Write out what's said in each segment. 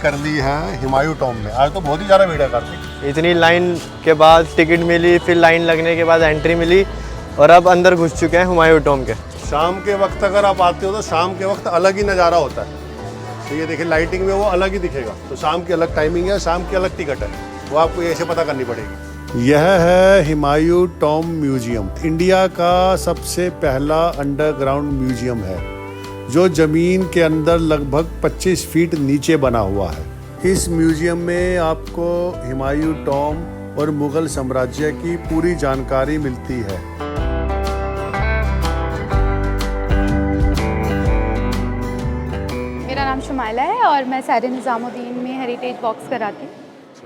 कर ली है हुमायूं टॉम में। आज तो बहुत ही ज़्यादा भीड़ है कार्तिक। इतनी लाइन के बाद टिकट मिली, फिर लाइन लगने के बाद एंट्री मिली और अब अंदर घुस चुके हैं हुमायूं टॉम के। शाम के वक्त अगर आप आते हो तो शाम के वक्त अलग ही नज़ारा होता है। तो ये देखिए लाइटिंग में वो अलग ही दिखेगा। तो शाम की अलग टाइमिंग है, शाम की अलग टिकट है, वो आपको ऐसे पता करनी पड़ेगी। यह है हुमायूं टॉम म्यूजियम। इंडिया का सबसे पहला अंडरग्राउंड म्यूजियम है जो जमीन के अंदर लगभग 25 फीट नीचे बना हुआ है। इस म्यूजियम में आपको हुमायूं टॉम और मुगल साम्राज्य की पूरी जानकारी मिलती है। मेरा नाम शुमाइला है और मैं सारे निज़ामुद्दीन में हेरिटेज वॉक्स कराती हूँ।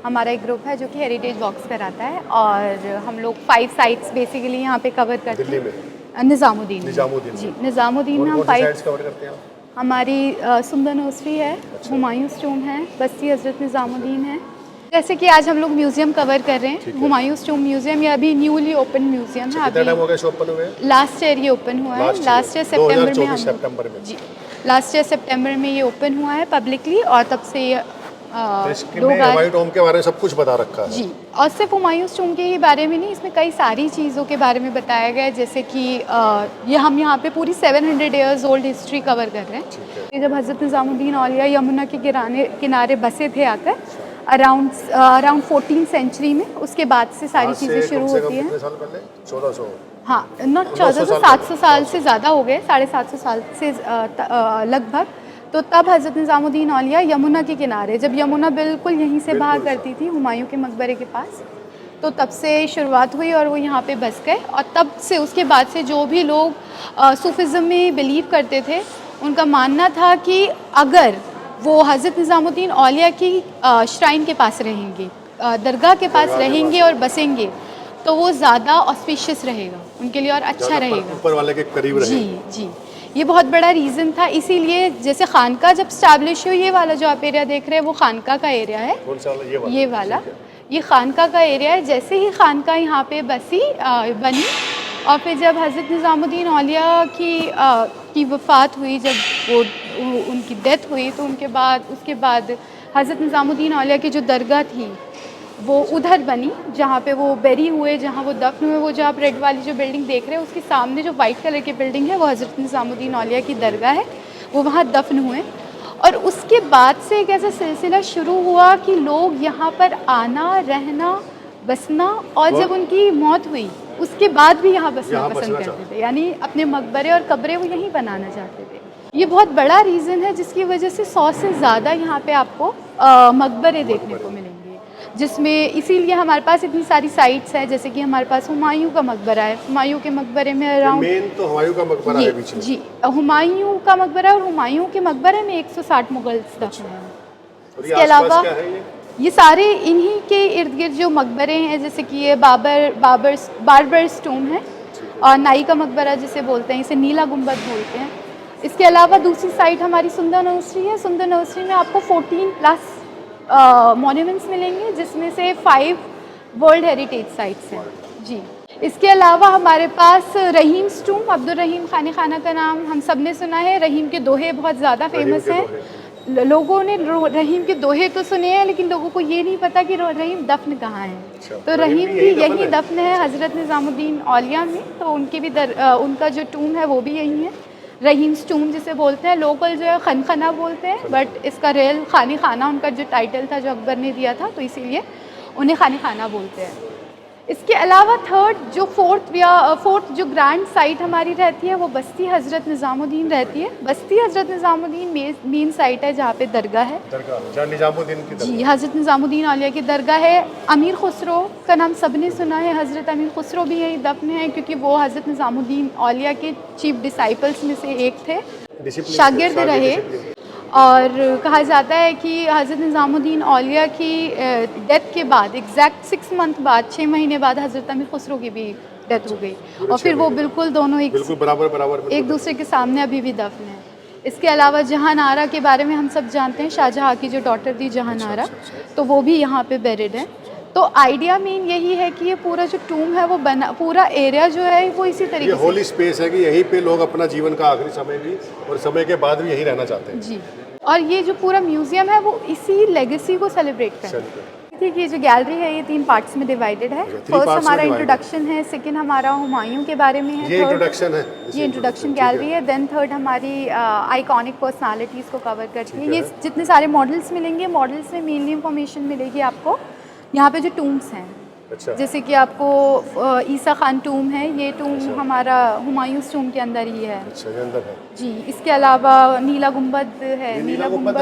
हमारा एक ग्रुप है जो कि हेरिटेज वॉक्स कराता है और हम लोग 5 साइट्स बेसिकली यहाँ पे कवर करते हैं। निज़ामुद्दीन जी, निज़ामुद्दीन में हम 5 कवर करते हैं। हमारी सुंदर नर्सरी है, हुमायूं टॉम है, बस्ती हज़रत निज़ामुद्दीन है। जैसे कि आज हम लोग म्यूजियम कवर कर रहे हैं, हुमायूं टॉम म्यूजियम। ये अभी न्यूली ओपन म्यूजियम है। अभी लास्ट ईयर ये ओपन हुआ है, लास्ट ईयर सितंबर में हम जी लास्ट ईयर सितंबर में ये ओपन हुआ है पब्लिकली और तब से ये हुमायूं टॉम के बारे में सब कुछ बता रखा है जी। और सिर्फ हुमायूं टॉम के ही बारे में नहीं, इसमें कई सारी चीज़ों के बारे में बताया गया है। जैसे कि ये हम यहाँ पे पूरी 700 ईयर्स ओल्ड हिस्ट्री कवर कर रहे हैं। जब हज़रत निज़ामुद्दीन औलिया यमुना के किनारे बसे थे आकर अराउंड 14th सेंचुरी में, उसके बाद से सारी चीज़ें शुरू होती हैं। 1400 हाँ, नॉट 1400, 700 साल से ज़्यादा हो गए, 750 साल से लगभग। तो तब हज़रत निज़ामुद्दीन औलिया यमुना के किनारे, जब यमुना बिल्कुल यहीं से बहा करती थी हुमायूं के मकबरे के पास, तो तब से शुरुआत हुई और वो यहाँ पे बस गए। और तब से उसके बाद से जो भी लोग सूफिज़्म में बिलीव करते थे, उनका मानना था कि अगर वो हज़रत निज़ामुद्दीन औलिया की श्राइन के पास रहेंगे, दरगाह के पास रहेंगे और बसेंगे, तो वो ज़्यादा ऑस्पिशियस रहेगा उनके लिए और अच्छा रहेगा, ऊपर वाले के करीब रहेगा। जी, ये बहुत बड़ा रीज़न था। इसीलिए जैसे खानका जब स्टैब्लिश हुई, ये वाला जो आप एरिया देख रहे हैं वो खानका का एरिया है। कौन सा वाला? ये वाला ये खानका का एरिया है। जैसे ही खानका यहाँ पे बनी और फिर जब हज़रत निज़ामुद्दीन औलिया की वफ़ात हुई, जब वो उनकी डेथ हुई, तो उसके बाद हज़रत निज़ामुद्दीन औलिया की जो दरगाह थी वो उधर बनी जहाँ पे वो बेरी हुए, जहाँ वो दफन हुए। वो जो आप रेड वाली जो बिल्डिंग देख रहे हैं, उसके सामने जो वाइट कलर की बिल्डिंग है वो हज़रत निज़ामुद्दीन औलिया की दरगाह है, वो वहाँ दफन हुए। और उसके बाद से एक ऐसा सिलसिला शुरू हुआ कि लोग यहाँ पर आना, रहना, बसना, और जब उनकी मौत हुई उसके बाद भी यहाँ बसना पसंद करते थे, यानी अपने मकबरे और कब्रें वो यहीं बनाना चाहते थे। ये बहुत बड़ा रीज़न है जिसकी वजह से 100 से ज़्यादा यहाँ पे आपको मकबरे देखने को मिलेंगे, जिसमें इसीलिए हमारे पास इतनी सारी साइट्स हैं। जैसे कि हमारे पास हुमायूं का मकबरा है, हुमायूं के मकबरे में अराउंड मेन तो हुमायूं का मकबरा है पीछे जी, हुमायूं का मकबरा और हुमायूं के मकबरे में 160 मुगल दफन हैं। इसके अलावा ये सारे इन्हीं के इर्द गिर्द जो मकबरे हैं, जैसे कि ये बार्बर्स टूम है और नाई का मकबरा जिसे बोलते हैं, इसे नीला गुंबद बोलते हैं। इसके अलावा दूसरी साइट हमारी सुंदर नर्सरी है। सुंदर नर्सरी में आपको 14+ मॉन्यूमेंट्स मिलेंगे, जिसमें से 5 वर्ल्ड हेरिटेज साइट्स हैं जी। इसके अलावा हमारे पास रहीम टूम, अब्दुल रहीम खाना का नाम हम सब ने सुना है। रहीम के दोहे बहुत ज़्यादा फेमस हैं। लोगों ने रहीम के दोहे तो सुने हैं, लेकिन लोगों को ये नहीं पता कि रहीम दफन कहाँ है। तो रहीम भी यही दफन है हज़रत निज़ामुद्दीन औलिया में। तो उनकी भी उनका जो टूम है वो भी यही है, रहीम टूम जिसे बोलते हैं। लोकल जो है खनखना बोलते हैं, बट इसका रियल खाना उनका जो टाइटल था जो अकबर ने दिया था, तो इसीलिए उन्हें खाना बोलते हैं। इसके अलावा फोर्थ जो ग्रैंड साइट हमारी रहती है वो बस्ती हज़रत निज़ामुद्दीन रहती है। बस्ती हज़रत निज़ामुद्दीन मेन साइट है जहाँ पे दरगाह है, जी, हज़रत निज़ामुद्दीन औलिया की दरगाह है। अमीर खुसरो का नाम सबने सुना है, हज़रत अमीर खुसरो भी यही दफन है, क्योंकि वो हज़रत निज़ामुद्दीन औलिया के चीफ डिसाइपल्स में से एक थे, शागिर्द रहे। और कहा जाता है कि हज़रत निज़ामुद्दीन औलिया की डेथ के बाद एग्जैक्ट 6 मंथ बाद, 6 महीने बाद हज़रत अमीर खुसरो की भी डेथ हो गई, और फिर वो बिल्कुल दोनों बराबर एक दूसरे के सामने अभी भी दफन है। इसके अलावा जहानारा के बारे में हम सब जानते हैं, शाहजहाँ की जो डॉटर थी जहानारा, तो वो भी यहाँ पे बेरिड है। तो आइडिया मेन यही है कि ये पूरा जो टूम है वो पूरा एरिया जो है वो इसी तरीके से होली स्पेस है कि यहीं पे लोग अपना जीवन का आखिरी समय भी और समय के बाद भी यहीं रहना चाहते हैं जी। और ये जो पूरा म्यूजियम है वो इसी लेगेसी को सेलिब्रेट करता है। ठीक है, ये जो गैलरी है ये 3 पार्ट्स में डिवाइडेड है। फर्स्ट हमारा इंट्रोडक्शन है, सेकंड हमारा हुमायूं के बारे में है, ये इंट्रोडक्शन है, ये इंट्रोडक्शन गैलरी है, देन थर्ड हमारी आइकॉनिक पर्सनालिटीज़ को कवर करती है। ये जितने सारे मॉडल्स मिलेंगे, मॉडल्स में मेनली इंफॉर्मेशन मिलेगी आपको। यहाँ पे जो टूम्स हैं, अच्छा, जैसे कि आपको ईसा खान टूम है, ये टूम हमारा हुमायूंस टूम के अंदर ही है। अच्छा, ये अंदर है जी। इसके अलावा नीला गुंबद है, नीला गुंबद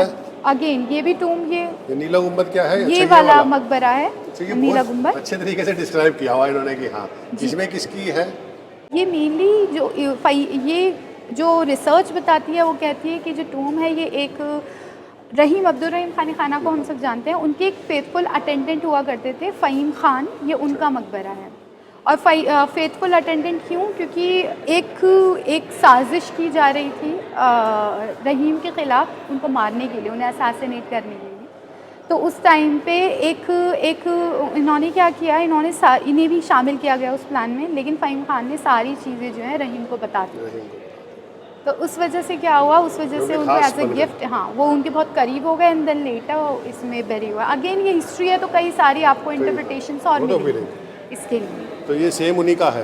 अगेन ये भी टूम, ये नीला गुंबद क्या है? ये वाला मकबरा है नीला गुंबद। अच्छे तरीके से डिस्क्राइब किया हुआ इन्होंने कि हाँ इसमें किसकी है। ये मेनली जो ये जो रिसर्च बताती है वो कहती है कि जो टूम है ये एक रहीम अब्दुल रहीम खान खाना को हम सब जानते हैं, उनके एक फेथफुल अटेंडेंट हुआ करते थे फ़हीम खान, ये उनका मकबरा है। और फेथफुल अटेंडेंट क्यों? क्योंकि एक साजिश की जा रही थी रहीम के ख़िलाफ़ उनको मारने के लिए, उन्हें असैसिनेट करने के लिए। तो उस टाइम पे एक इन्होंने क्या किया, इन्हें भी शामिल किया गया उस प्लान में, लेकिन फ़हीम खान ने सारी चीज़ें जो हैं रहीम को बता दी। तो उस वजह से क्या हुआ, उस वजह से उनको एज ए गिफ्ट, हाँ वो उनके बहुत करीब हो गए एंड देन लेटर इसमें बेरी हुआ। अगेन ये हिस्ट्री है तो कई सारी आपको इंटरप्रिटेशंस और मिलेंगी इसके लिए। तो ये सेम उन्हीं का है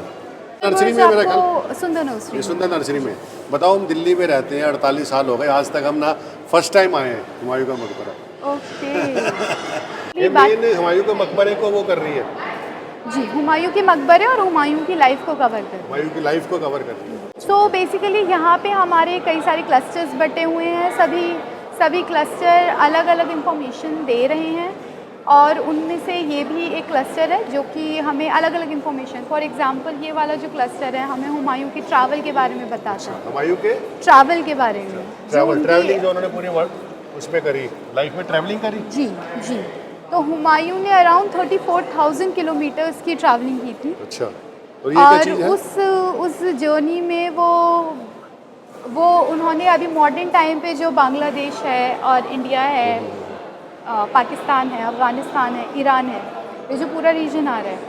नर्सरी में मेरा ख्याल, सुंदर नर्सरी, ये सुंदर नर्सरी में। बताओ हम दिल्ली में रहते हैं, 48 साल हो गए, आज तक हम ना फर्स्ट टाइम आए हैं हुमायूं का मकबरा। ओके। ये मेन हुमायूं के मकबरे को वो कर रही है जी, हुमायूं के मकबरे और हुमायूं की लाइफ को कवर कर, हुमायूं की लाइफ को कवर कर रही है। सो बेसिकली यहाँ पे हमारे कई सारे क्लस्टर्स बटे हुए हैं, सभी क्लस्टर अलग अलग इंफॉर्मेशन दे रहे हैं और उनमें से ये भी एक क्लस्टर है जो कि हमें अलग अलग इंफॉर्मेशन, फॉर एग्जांपल ये वाला जो क्लस्टर है हमें हुमायूं के ट्रैवल के बारे में बताता है, हुमायूं के ट्रैवल के बारे में, ट्रैवलिंग जो उन्होंने पूरी वर्ल्ड उस पे करी, लाइफ में ट्रैवलिंग करी। जी जी। तो हुमायूं ने अराउंड 34,000 किलोमीटर्स की ट्रैवलिंग की थी। अच्छा, और ये क्या चीज़ है? उस जर्नी में वो उन्होंने अभी मॉडर्न टाइम पे जो बांग्लादेश है और इंडिया है, पाकिस्तान है, अफ़गानिस्तान है, ईरान है, ये जो पूरा रीजन आ रहा है,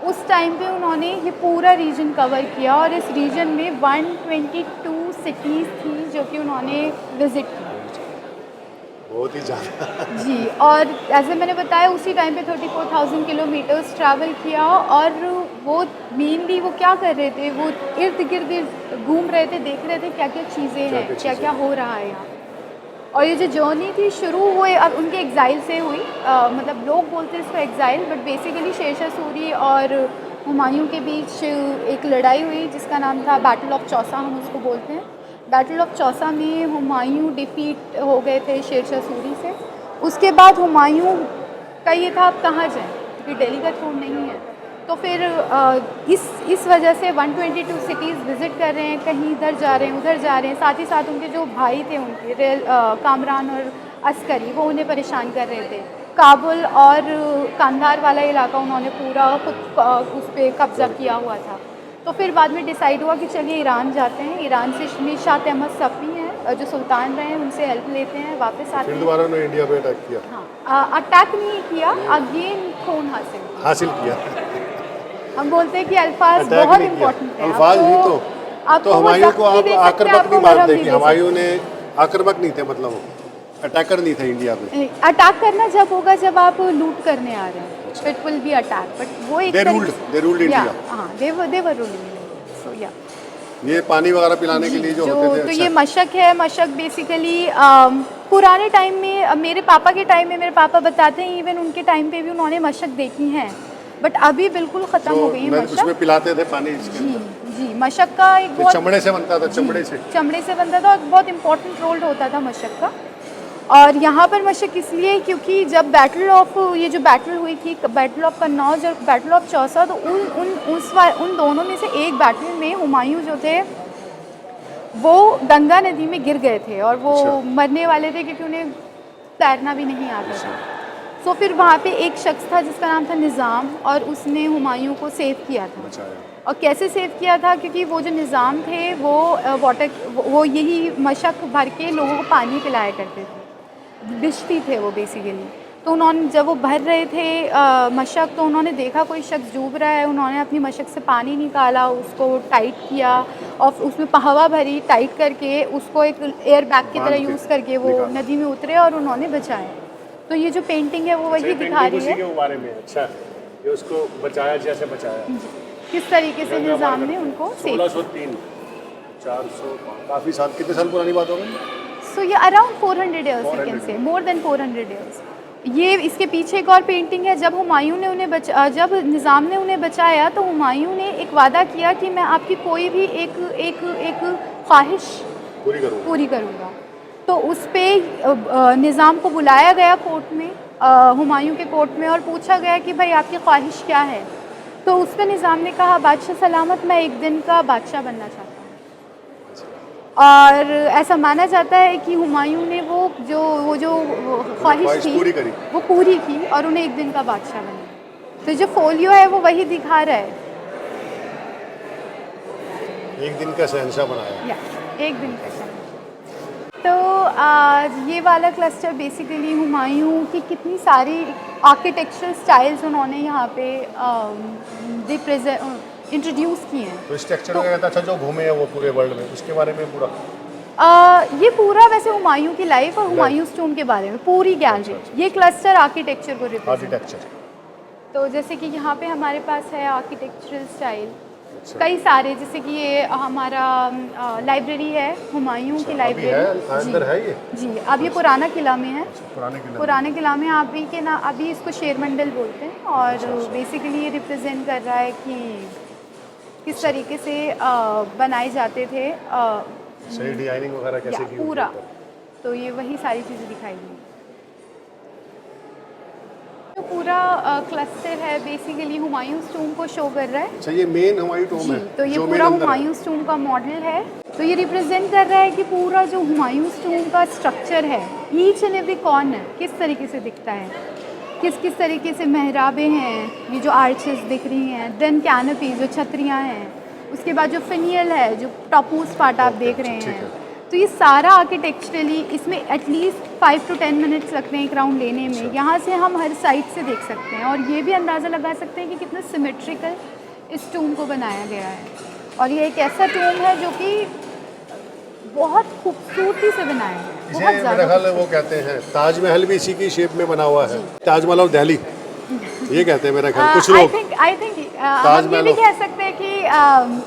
उस टाइम पे उन्होंने ये पूरा रीजन कवर किया और इस रीजन में 122 सिटीज़ थी जो कि उन्होंने विज़िट की। बहुत ही ज़्यादा जी। और जैसे मैंने बताया उसी टाइम पे 34,000 किलोमीटर्स ट्रैवल किया और वो मेनली वो क्या कर रहे थे, वो इर्द गिर्द घूम रहे थे, देख रहे थे क्या क्या चीज़ें हैं, क्या क्या हो रहा है यहाँ। और ये जो जर्नी थी शुरू हुए अब उनके एग्ज़ाइल से हुई, मतलब लोग बोलते हैं इसको exile, but basically Shershah Suri और हुमायूं के बीच एक लड़ाई हुई जिसका नाम था बैटल ऑफ चौसा, हम उसको बोलते हैं। बैटल ऑफ चौसा में हुमायूं डिफीट हो गए थे शेरशाह सूरी से। उसके बाद हुमायूं का ये था अब कहाँ जाएं, क्योंकि दिल्ली का थ्रोन नहीं है। तो फिर इस वजह से 122 सिटीज़ विज़िट कर रहे हैं, कहीं इधर जा रहे हैं उधर जा रहे हैं। साथ ही साथ उनके जो भाई थे उनके कामरान और अस्करी, वो उन्हें परेशान कर रहे थे। काबुल और कांधार वाला इलाका उन्होंने पूरा खुद उस पर कब्ज़ा किया हुआ था। तो फिर बाद में डिसाइड हुआ कि चलिए ईरान जाते हैं। ईरान से शाह अहमद सफ़ी हैं जो सुल्तान रहे हैं, उनसे हेल्प लेते हैं, वापस आते हैं। दोबारा उन्होंने इंडिया पे अटैक किया। हाँ, अटैक नहीं किया, अगेन खून हासिल किया। हम बोलते हैं कि अल्फाज बहुत इम्पोर्टेंट है। अल्फाज ही तो हुमायूं को आप आक्रामक नहीं मानते कि हुमायूं ने आक्रामक नहीं थे, मतलब वो अटैकर नहीं थे इंडिया पे। अटैक करना जब होगा जब आप लूट करने आ रहे हैं, it will be attack, but वो एक दे रूल्ड इंडिया। हाँ, दे वर रूलिंग। सो या ये पानी वगैरह पिलाने के लिए जो होते थे। तो अच्छा। ये मशक है। मशक बेसिकली पुराने टाइम में, मेरे पापा के टाइम में, मेरे पापा बताते हैं इवन उनके टाइम पे भी उन्होंने मशक देखी हैं, बट अभी बिल्कुल ख़त्म हो गई है मशक। उसमें पिलाते थे पानी इसके जी जी। मशक का एक बहुत चमड़े से बनता था, चमड़े से बनता था और बहुत इंपॉर्टेंट रोल होता था मशक का। और यहाँ पर मशक इसलिए क्योंकि जब ये जो बैटल हुई थी, बैटल ऑफ कन्नौज और बैटल ऑफ चौसा, तो उन दोनों में से एक बैटल में हुमायूं जो थे वो गंगा नदी में गिर गए थे और वो मरने वाले थे क्योंकि उन्हें तैरना भी नहीं आता था। तो फिर वहाँ पे एक शख्स था जिसका नाम था निज़ाम, और उसने हुमायूं को सेव किया था। और कैसे सेव किया था, क्योंकि वो जो निज़ाम थे वो यही मशक भर के लोगों को पानी पिलाया करते थे, बिश्ती थे वो बेसिकली। तो उन्होंने जब वो भर रहे थे मशक, तो उन्होंने देखा कोई शख्स डूब रहा है, उन्होंने अपनी मशक से पानी निकाला, उसको टाइट किया और उसमें हवा भरी, टाइट करके उसको एक एयर बैग की तरह यूज़ करके वो नदी में उतरे और उन्होंने बचाया। तो ये जो पेंटिंग है वो वही दिखा रही है के बारे में। अच्छा, ये उसको बचाया, जैसे बचाया किस तरीके से निज़ाम ने उनको सेव। 1603 400 काफ़ी साल, कितने साल पुरानी बात हो गई? सो ये around 400 years you can say, more than 400 years. ये इसके पीछे एक और पेंटिंग है, जब हुमायूं ने उन्हें जब निज़ाम ने उन्हें बचाया तो हुमायूं ने एक वादा किया कि मैं आपकी कोई भी एक ख्वाहिश पूरी करूँगा। तो उस पर निज़ाम को बुलाया गया कोर्ट में, हुमायूं के कोर्ट में, और पूछा गया कि भाई आपकी ख्वाहिश क्या है। तो उस पर निज़ाम ने कहा, बादशाह सलामत, मैं एक दिन का बादशाह बनना चाहता हूँ। और ऐसा माना जाता है कि हुमायूं ने वो जो ख्वाहिश थी वो पूरी की और उन्हें एक दिन का बादशाह बनाया। तो जो फोलियो है वो वही दिखा रहा है, एक दिन का शहंशाह बनाया। एक दिन का शहंशाह। तो ये वाला क्लस्टर बेसिकली हुमायूं की कितनी सारी आर्किटेक्चरल स्टाइल्स उन्होंने यहाँ पे इंट्रोड्यूस किए हैं। तो स्ट्रक्चर वगैरह अच्छा जो घूमे हैं वो पूरे वर्ल्ड में, उसके बारे में पूरा ये पूरा वैसे हुमायूं की लाइफ और हुमायूं टूम के बारे में पूरी गैलरी। ये क्लस्टर आर्किटेक्चर को रिप्रेजेंट। तो जैसे कि यहाँ पे हमारे पास है आर्किटेक्चरल स्टाइल कई सारे, जैसे कि ये हमारा लाइब्रेरी है, हुमायूं की लाइब्रेरी अंदर है ये जी। अब ये पुराना किला में है, पुराने किला में अभी इसको शेर मंडल बोलते हैं। और बेसिकली ये रिप्रेजेंट कर रहा है कि किस तरीके से बनाए जाते थे, सही डिजाइनिंग वगैरह कैसे की पूरा। तो ये वही सारी चीज़ें दिखाई गई। तो पूरा क्लस्टर है बेसिकली हुमायूं टूम को शो कर रहा है। अच्छा, ये मेन हुमायूं टूम है। तो ये पूरा हुमायूं टूम का मॉडल है। तो ये रिप्रेजेंट कर रहा है कि पूरा जो हुमायूं टूम का स्ट्रक्चर है, ईच एंड एवरी कॉर्नर किस तरीके से दिखता है, किस तरीके से मेहराबें हैं, ये जो आर्चेस दिख रही हैं, देन कैनोपी जो छतरियाँ हैं, उसके बाद जो फिनियल है, जो टॉपमोस्ट पार्ट आप देख रहे हैं। तो ये सारा आर्किटेक्चरली इसमें एटलीस्ट 5 to 10 मिनट्स लगते हैं एक राउंड लेने में। यहाँ से हम हर साइड से देख सकते हैं और ये भी अंदाज़ा लगा सकते हैं कि कितना सिमेट्रिकल इस टूम को बनाया गया है। और ये एक ऐसा टूम है जो कि बहुत खूबसूरती से बनाया है, बहुत मेरा ख्याल है वो कहते हैं ताजमहल भी इसी की शेप में बना हुआ है। ताजमहल और दिल्ली ये कहते हैं मेरा ख्याल कुछ लोग। आई थिंक हम ये भी कह सकते हैं कि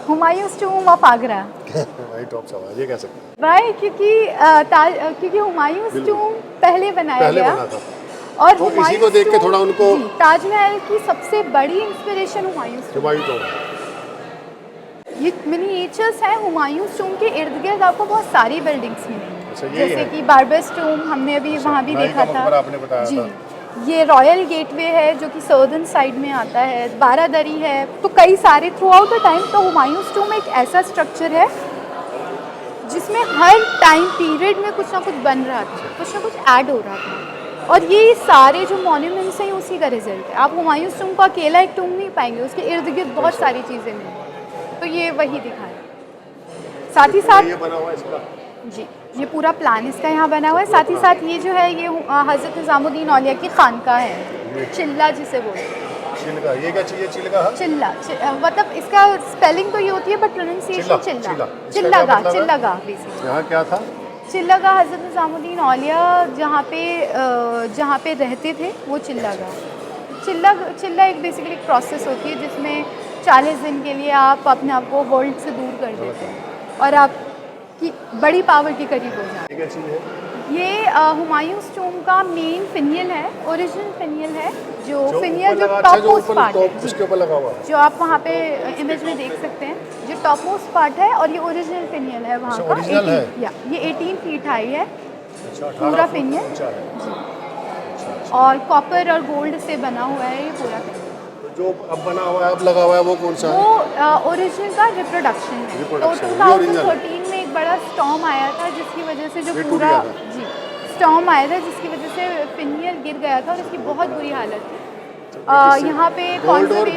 Humayun टूम of Agra right of सवाल ये कह सकते हैं भाई, क्योंकि हुमायूं टूम पहले बनाया गया था। और तो इसी को देख के थोड़ा उनको ताजमहल की सबसे बड़ी इंस्पिरेशन हुमायूं टूम। ये मिनिएचर्स हैं हुमायूं टूम के इर्द गिर्द। आपको बहुत सारी बिल्डिंग्स मिलेंगी, जैसे कि बार्बर्स टूम हमने अभी वहाँ भी देखा था जी। ये रॉयल गेटवे है जो कि सर्दर्न साइड में आता है, बारादरी है। तो कई सारे थ्रू आउट द टाइम। तो हुमायूं टूम एक ऐसा स्ट्रक्चर है जिसमें हर टाइम पीरियड में कुछ ना कुछ बन रहा था, कुछ ना कुछ ऐड हो रहा था। और ये सारे जो मॉन्यूमेंट्स हैं उसी का रिजल्ट है। आप हुमायूं टूम को अकेला एक टूम नहीं पाएंगे, उसके इर्द गिर्द बहुत सारी चीज़ें मिलेंगी। तो ये वही दिखाया। साथ ही साथ ये बना हुआ इसका जी, ये पूरा प्लान इसका यहाँ बना हुआ है। साथ ही साथ ये जो है ये हज़रत निज़ामुद्दीन औलिया की खानका है, चिल्ला जिसे बोलते हैं। चिल्ला, ये क्या चीज़ है? चिल्ला मतलब इसका स्पेलिंग तो ये होती है बट प्रोनाउंसिएशन चिल्लागा बेसिकली। यहाँ क्या था? चिल्लागा हज़रत निज़ामुद्दीन औलिया जहाँ पे रहते थे वो चिल्ला एक बेसिकली एक प्रोसेस होती है जिसमें 40 दिन के लिए आप अपने आप को वर्ल्ड से दूर कर देते हैं और आप की बड़ी पावर के करीब हो जाए। ये हुमायूं टूम का मेन फिनियल है, ओरिजिनल फिनियल है, जो फिनियल जो टॉप मोस्ट पार्ट है उसके ऊपर लगा हुआ है, जो आप वहाँ पे इमेज में देख सकते हैं, जो टॉप मोस्ट पार्ट है। और ये ओरिजिनल फिनियल है वहाँ का। ये 18 फीट हाई है पूरा फिनियल जी। और कॉपर और गोल्ड से बना हुआ है ये पूरा फिनियल। जो अब बना हुआ है, अब लगा हुआ है, वो कौन सा है? वो ओरिजिनल का रिप्रोडक्शन है। तो 2013 में एक बड़ा स्टॉर्म आया था जिसकी वजह से जो पूरा जी स्टॉर्म आया था जिसकी वजह से फिनियल गिर गया था और इसकी बहुत बुरी हालत थी। यहाँ पे गोल्ड और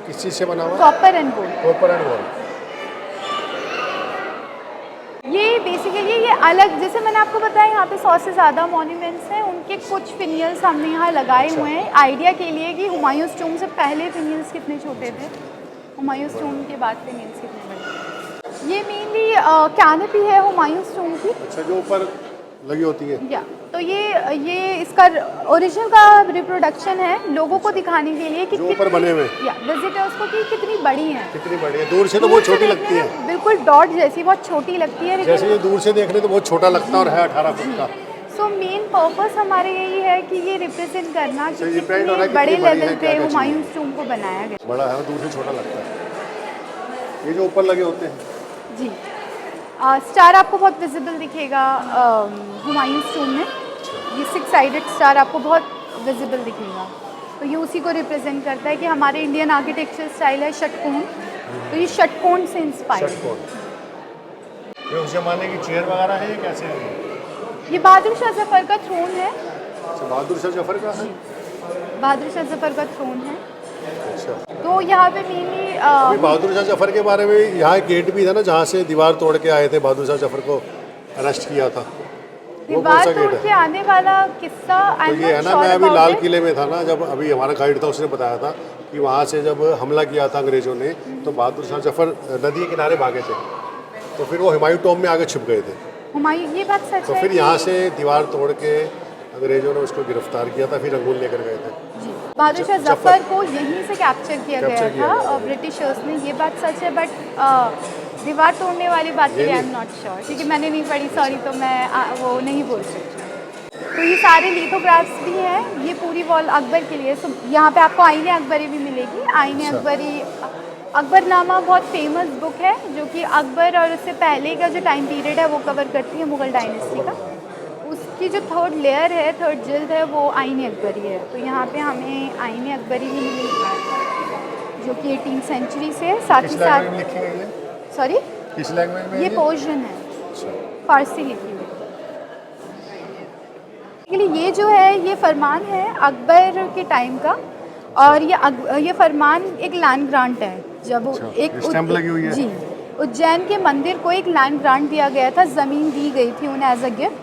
किस चीज़ से बना हुआ है? Copper and gold. ये बेसिकली ये अलग, जैसे मैंने आपको बताया यहाँ पे 100 से ज़्यादा मॉन्यूमेंट्स हैं, उनके कुछ फिनियल्स हमने यहाँ लगाए हुए हैं आइडिया के लिए कि हुमायूंस टूम से पहले फिनियल्स कितने छोटे थे, हुमायूंस टूम के बाद फिनियल्स कितने बड़े। ये मेनली कैनोपी है हुमायूंस टूम की। अच्छा, जो ऊपर लगी होती है। या तो ये इसका ओरिजिनल का रिप्रोडक्शन है लोगों को दिखाने के लिए कि जो ऊपर बने हुए या विजिटर्स को कि कितनी बड़ी है। कितनी बड़ी है, दूर से तो बहुत छोटी लगती है, बिल्कुल डॉट जैसी बहुत छोटी लगती है, जैसे ये दूर से देखने तो बहुत छोटा लगता है और है 18 फुट का। सो मेन पर्पस हमारे यही है कि ये रिप्रेजेंट करना कि ये प्रिंट हो रहा है कितने बड़े कितनी बड़ी है, लेवल पे क्या-क्या हुमायूंस टूम को बनाया गया। बड़ा है, दूर से छोटा लगता है। ये जो ऊपर लगे होते हैं जी, स्टार आपको बहुत विजिबल दिखेगा हुमायूंस टूम में, ये 6 साइडेड स्टार आपको बहुत विजिबल दिखेगा। तो ये उसी को रिप्रेजेंट करता है कि हमारे इंडियन आर्किटेक्चर स्टाइल है षटकोण, तो ये षटकोण से इंस्पायर है। षटकोण। ये उस जमाने की चेयर वगैरह है, ये कैसे है? ये बहादुर शाह जफर का थ्रोन है। अच्छा, बहादुर शाह जफर का है। बहादुर शाह जफर का थ्रोन है। अच्छा, तो यहाँ पे मेनली अभी बहादुर शाह जफर के बारे में यहाँ एक गेट भी था ना, जहाँ से दीवार तोड़ के आए थे, बहादुर शाह जफर को अरेस्ट किया था। वो कौन दीवार सा तोड़ गेट के है? आने वाला किस्सा तो ये है ना, मैं अभी लाल किले में था ना, जब अभी हमारा गाइड था उसने बताया था कि वहाँ से जब हमला किया था अंग्रेजों ने, तो बहादुर शाह जफर नदी के किनारे भागे थे, तो फिर वो हुमायूं टॉम में आगे छुप गए थे। हुमायूं, ये बात सच तो है फिर कि यहाँ से दीवार तोड़ के अंग्रेजों ने उसको गिरफ्तार किया था, फिर रंगून लेकर गए थे। जी, बहादुर शाह जफर को यहीं से कैप्चर किया गया था गया ब्रिटिशर्स ने, ये बात सच है। बट दीवार तोड़ने वाली बात के लिए आई एम नॉट श्योर, क्योंकि मैंने नहीं पढ़ी, सॉरी, तो मैं वो नहीं बोल सकती। तो ये सारे लिथोग्राफ्स भी हैं, ये पूरी वॉल अकबर के लिए। सो यहाँ पे आपको आईने अकबरी भी मिलेगी। आईने अकबरी, अकबरनामा बहुत फेमस बुक है जो कि अकबर और उससे पहले का जो टाइम पीरियड है वो कवर करती है, मुगल डायनेस्टी का। उसकी जो थर्ड लेयर है, थर्ड जिल्द है, वो आईने अकबरी है। तो यहाँ पे हमें आईने अकबरी भी मिलेगी जो कि 18th सेंचुरी से है। साथ ही साथ लिखी गई है? सॉरी, किस लैंग्वेज में? ये पर्शियन है, अच्छा, फारसी लिखी हुई। ये जो है ये फरमान है अकबर के टाइम का, और ये फरमान एक लैंड ग्रांट है। जब एक स्टैंप लगी हुई है। जी, उज्जैन के मंदिर को एक लैंड ग्रांट दिया गया था, ज़मीन दी गई थी उन्हें एज अ गिफ्ट।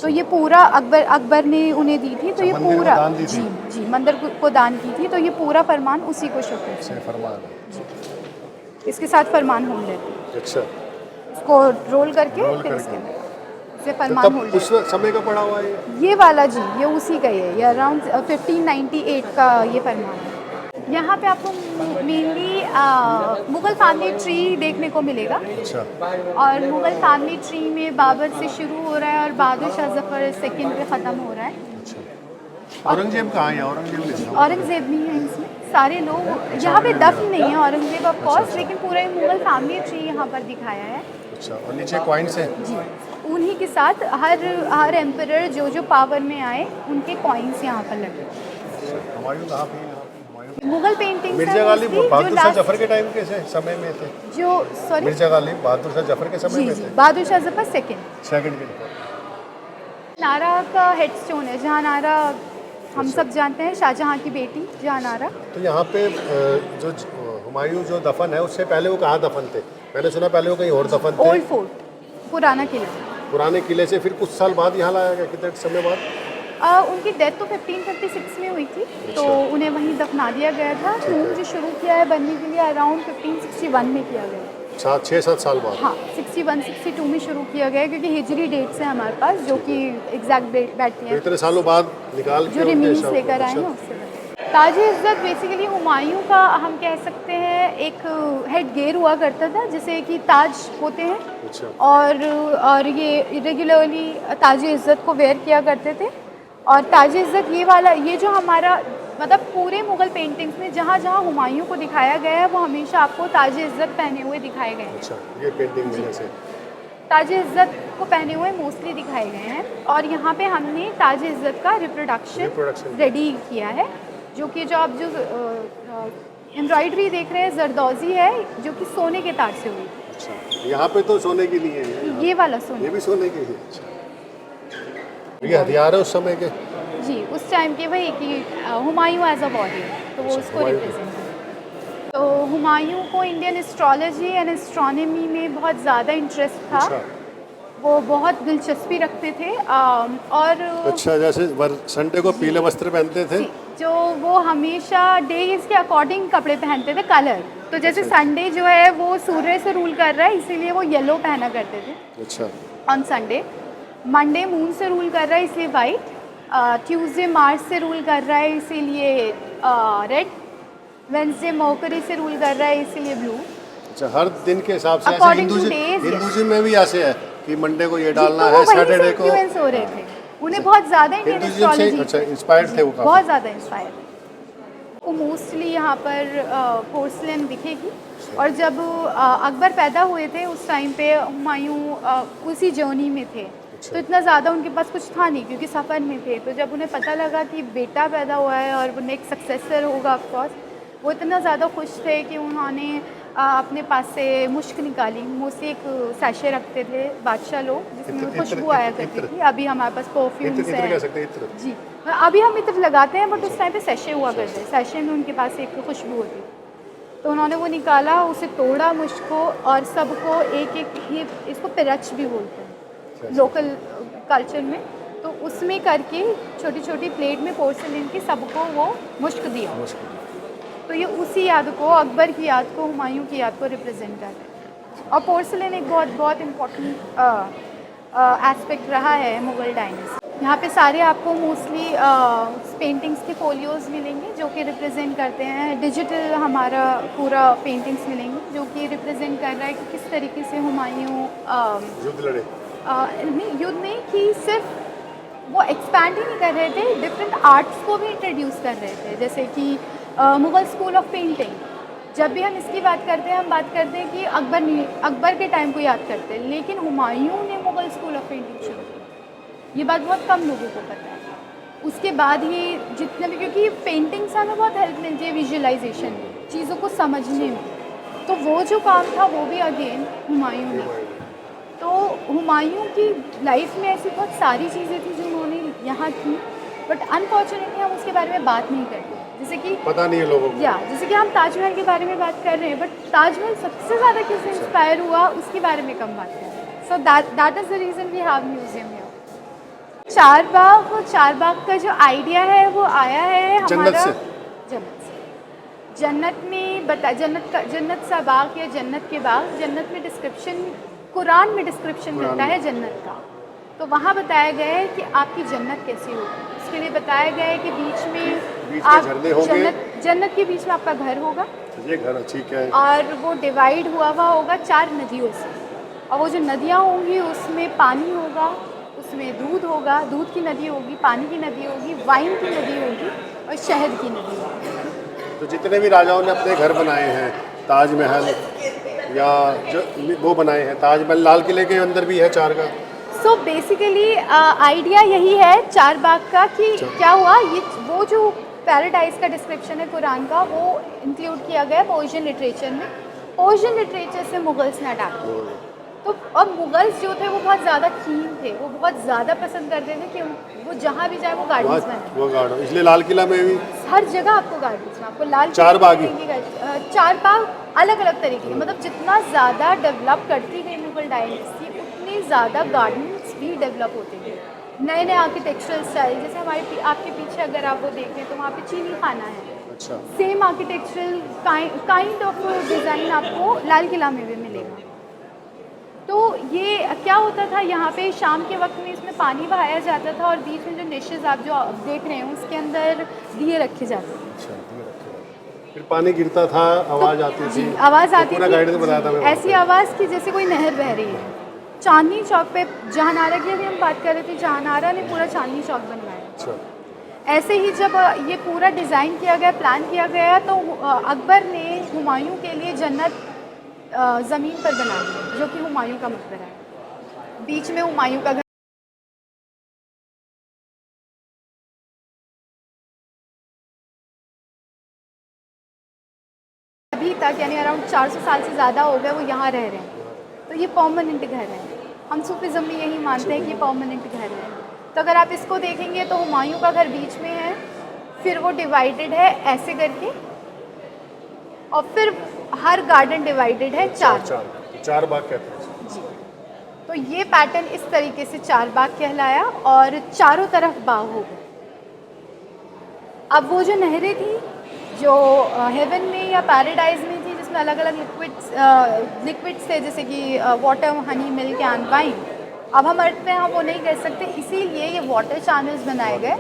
तो ये पूरा अकबर ने उन्हें दी थी, तो ये पूरा जी जी मंदिर को दान की थी। तो ये पूरा फरमान उसी को शो करता है। फरमान जी, इसके साथ फरमान होल्ड लेते हैं, अच्छा, इसको रोल करके फिर इसके अंदर से फरमान होल्ड उस समय का पड़ा हुआ है ये वाला। जी, ये उसी का ही है, ये अराउंड 1598 का ये फरमान है। यहाँ पे आपको मेनली मुग़ल फैमिली ट्री देखने को मिलेगा। अच्छा, और मुग़ल फैमिली ट्री में बाबर से शुरू हो रहा है और बहादुर शाह जफर सेकंड पे ख़त्म हो रहा है। अच्छा। औरंगजेब कहाँ है? औरंगजेब नहीं है। औरंगजेब नहीं है इसमें, सारे लोग यहाँ पे दफन नहीं है औरंगजेब ऑफ कोर्स, लेकिन पूरा मुग़ल फैमिली ट्री यहाँ पर दिखाया है। अच्छा, और नीचे कॉइन्स हैं? जी, उन्हीं के साथ हर एम्परर जो पावर में आए उनके कॉइन्स यहाँ पर लगे। हुमायूं कहाँ पे? मुगल पेंटिंग्स मिर्जा गालिब बहादुर शाह जफर के टाइम के समय में थे। जो सॉरी, मिर्जा गालिब बहादुर शाह जफर के समय में थे। बहादुर शाह जफर सेकंड के। नारा का हेडस्टोन है, जहाँ नारा हम सब जानते हैं, शाहजहाँ की बेटी जहाँ नारा। तो यहाँ पे जो हुमायूं जो दफन है, उससे पहले वो कहाँ दफन थे? मैंने सुना पहले वो कहीं और दफन थे। ओल्ड फोर्ट, पुराना किला। पुराने किले से फिर कुछ साल बाद यहाँ लाया गया, कितने समय बाद? उनकी डेथ तो 1556 में हुई थी, तो उन्हें वहीं दफना दिया गया था। टूम जो शुरू किया है बनने के लिए अराउंड 1561 में किया गया। 6-7 साल बाद? हाँ, 61-62 में शुरू किया गया, क्योंकि हिजरी डेट्स हैं हमारे पास जो कि एग्जैक्ट डेट बैठती हैं, इतने सालों बाद निकाल जो रिमीन्स लेकर आए हैं उससे। ताज-ए-इज़्ज़त बेसिकली हुमायूं का हम कह सकते हैं एक हेड गेयर हुआ करता था, जिसे कि ताज होते हैं। अच्छा। और ये रेगुलरली ताज-ए-इज़्ज़त को वेयर किया करते थे। और ताज-ए-इज़्ज़त ये वाला, ये जो हमारा मतलब पूरे मुग़ल पेंटिंग्स में जहाँ जहाँ हुमायूं को दिखाया गया है वो हमेशा आपको ताज-ए-इज़्ज़त पहने हुए दिखाए गए हैं। अच्छा, ये पेंटिंग में जैसे ताज-ए-इज़्ज़त को पहने हुए मोस्टली दिखाए गए हैं। और यहाँ पे हमने ताज-ए-इज़्ज़त का रिप्रोडक्शन रेडी किया है, जो कि जो आप जो एम्ब्रॉयडरी देख रहे हैं जरदोजी है, जो कि सोने के तार से हुई है। अच्छा, यहाँ पे तो सोने की नहीं है, ये वाला सोने, ये भी सोने की है। अच्छा, ये हथियार है उस समय के? जी, उस टाइम के वही कि हुमायूं एज अ वॉरियर, तो वो उसको रिप्रेजेंट है। तो हुमायूं को इंडियन एस्ट्रोलॉजी एंड एस्ट्रोनॉमी में बहुत ज़्यादा इंटरेस्ट था। वो बहुत दिलचस्पी रखते थे और अच्छा, जैसे संडे को पीले वस्त्र पहनते थे। जो वो हमेशा डेज के अकॉर्डिंग कपड़े पहनते थे, कलर। तो जैसे संडे जो है वो सूर्य से रूल कर रहा है, इसीलिए वो येलो पहना करते थे अच्छा, ऑन संडे। मंडे मून से रूल कर रहा है, इसलिए वाइट। ट्यूसडे मार्स से रूल कर रहा है, इसीलिए रेड। वेंसडे मर्करी से रूल कर रहा है, इसीलिए ब्लू। अच्छा, हर दिन के हिसाब से। ऐसे According to days, हिंदुइज्म में भी ऐसे है कि मंडे को ये डालना तो है, वो वहीं से सैटरडे को। इन्फ्लुएंस हो रहे थे, उन्हें बहुत ज़्यादा इंडियन हिंदुइज्म से एस्ट्रोलॉजी अच्छा इंस्पायर्ड थे वो काफी। बहुत ज़्यादा इंस्पायर। वो मोस्टली यहाँ पर पोर्सलेन दिखेगी। और जब अकबर पैदा हुए थे उस टाइम पे हुमायूं उसी जर्नी में थे, तो इतना ज़्यादा उनके पास कुछ था नहीं क्योंकि सफ़र में थे। तो जब उन्हें पता लगा कि बेटा पैदा हुआ है और वो नेक्स्ट सक्सेसर होगा ऑफकोर्स, वो इतना ज़्यादा खुश थे कि उन्होंने अपने पास से मुश्क निकाली। मोस्टली एक सैशे रखते थे बादशाह लोग जिसमें खुशबू आया करती थी। अभी हमारे पास परफ्यूम्स हैं जी, अभी हम इत्र लगाते हैं, बट उस टाइम पे सैशे हुआ करते हैं। सैशे में उनके पास एक खुशबू होती। तो उन्होंने वो निकाला, उसे तोड़ा मुश्क को, और सबको एक एक ही, इसको पिरच भी बोलते हैं लोकल कल्चर में। तो उसमें करके छोटी छोटी प्लेट में पोर्सलिन की सबको वो मुश्क दिया। तो ये उसी याद को, अकबर की याद को, हुमायूं की याद को रिप्रेजेंट कर रहे हैं। और पोर्सलिन एक बहुत बहुत इम्पोर्टेंट एस्पेक्ट रहा है मुग़ल डायनेस्टी। यहाँ पे सारे आपको मोस्टली पेंटिंग्स के फोलियोज़ मिलेंगे जो कि रिप्रेजेंट करते हैं। डिजिटल हमारा पूरा पेंटिंग्स मिलेंगे जो कि रिप्रेजेंट कर रहा है कि किस तरीके से हुमायूं युद्ध लड़े। युद्ध नहीं कि सिर्फ वो एक्सपैंड ही नहीं कर रहे थे, डिफरेंट आर्ट्स को भी इंट्रोड्यूस कर रहे थे। जैसे कि मुग़ल स्कूल ऑफ पेंटिंग, जब भी हम इसकी बात करते हैं हम बात करते हैं कि अकबर के टाइम को याद करते हैं, लेकिन हुमायूं ने मुग़ल स्कूल ऑफ पेंटिंग शुरू की। ये बात बहुत कम लोगों को पता है। उसके बाद ही जितने भी, क्योंकि पेंटिंग से हमें बहुत हेल्प मिलती है विजुअलाइजेशन में, चीज़ों को समझने में, तो वो जो काम था वो भी अगेन हुमायूं ने। तो हुमायूं की लाइफ में ऐसी बहुत सारी चीज़ें थी जो उन्होंने यहाँ की, बट अनफॉर्चुनेटली हम उसके बारे में बात नहीं करते। जैसे कि पता नहीं है लोगों को। जैसे कि हम ताजमहल के बारे में बात कर रहे हैं, बट ताजमहल सबसे ज़्यादा किससे इंस्पायर हुआ उसके बारे में कम बात कर रहे हैं। So that is the reason we have museum here. Charbagh का जो आइडिया है वो आया है हमारा जन्नत से। जन्नत में जन्नत सा बाग या जन्नत के बाग, जन्नत में डिस्क्रिप्शन, कुरान में डिस्क्रिप्शन मिलता है जन्नत का। तो वहाँ बताया गया है कि आपकी जन्नत कैसी होगी। उसके लिए बताया गया है कि बीच में आप जन्नत के बीच में आपका घर होगा। ये घर ठीक है। और वो डिवाइड हुआ होगा 4 नदियों से, और वो जो नदियाँ होंगी उसमें पानी होगा, उसमें दूध होगा, दूध की नदी होगी, पानी की नदी होगी, वाइन की नदी होगी और शहद की नदी होगी। तो जितने भी राजाओं ने अपने घर बनाए हैं, ताजमहल या जो वो बनाए हैं, ताजमहल लाल किले के अंदर भी है 4 का। सो बेसिकली आइडिया यही है चारबाग का कि क्या हुआ, ये वो जो पैराडाइज का डिस्क्रिप्शन है कुरान का वो इंक्लूड किया गया पर्शियन लिटरेचर में। पर्शियन लिटरेचर से मुगल्स ने अटैक किया। तो अब मुगल्स जो थे वो बहुत ज़्यादा कीन थे, वो बहुत ज़्यादा पसंद करते थे कि वो जहाँ भी जाए वो गार्डन्स बने। वो गार्डन, इसलिए लाल किला में भी हर जगह आपको गार्डन्स में, आपको लाल चारबाग चारबाग अलग अलग तरीके के, मतलब जितना ज़्यादा डेवलप करती गई मुगल डायनेस्टी उतने ज़्यादा गार्डन्स भी डेवलप होते गए। नए नए आर्किटेक्चरल स्टाइल, जैसे हमारे आपके पीछे अगर आप वो देखें तो वहाँ पे चीनी खाना है। अच्छा। Same architectural kind of design आपको लाल किला में भी मिलेगा। तो ये क्या होता था, यहाँ पे शाम के वक्त में इसमें पानी बहाया जाता था और बीच में जो डिशेज आप जो देख रहे हैं उसके अंदर दिए रखे जाते थे। अच्छा, दिए रखे थे। फिर पानी गिरता था, आवाज़ आती थी। आवाज़ आती थी, गाइड ने बताया था ऐसी आवाज़ की जैसे कोई नहर बह रही है। चांदनी चौक पे जहानारा की भी हम बात कर रहे थे, जहानारा ने पूरा चांदनी चौक बनवाया। अच्छा। ऐसे ही जब ये पूरा डिज़ाइन किया गया, प्लान किया गया, तो अकबर ने हुमायूं के लिए जन्नत ज़मीन पर बना दी जो कि हुमायूं का मकबरा है। बीच में हुमायूं का घर, अभी तक यानी अराउंड 400 साल से ज़्यादा हो गए वो यहाँ रह रहे हैं। तो ये परमानेंट घर है। हम सूफिज़्म में यही मानते हैं कि ये परमानेंट घर है। तो अगर आप इसको देखेंगे तो हुमायूं का घर बीच में है, फिर वो डिवाइडेड है ऐसे करके, और फिर हर गार्डन डिवाइडेड है 4 बाग कहते हैं जी। तो ये पैटर्न इस तरीके से 4 बाग कहलाया और चारों तरफ बाग हो गए। अब वो जो नहरें थी जो हेवन में या पैराडाइज में थी, जिसमें अलग अलग लिक्विड्स थे जैसे कि water, Honey, milk and wine, अब हम अर्थ में हम वो नहीं कर सकते, इसीलिए ये वाटर चैनल्स बनाए गए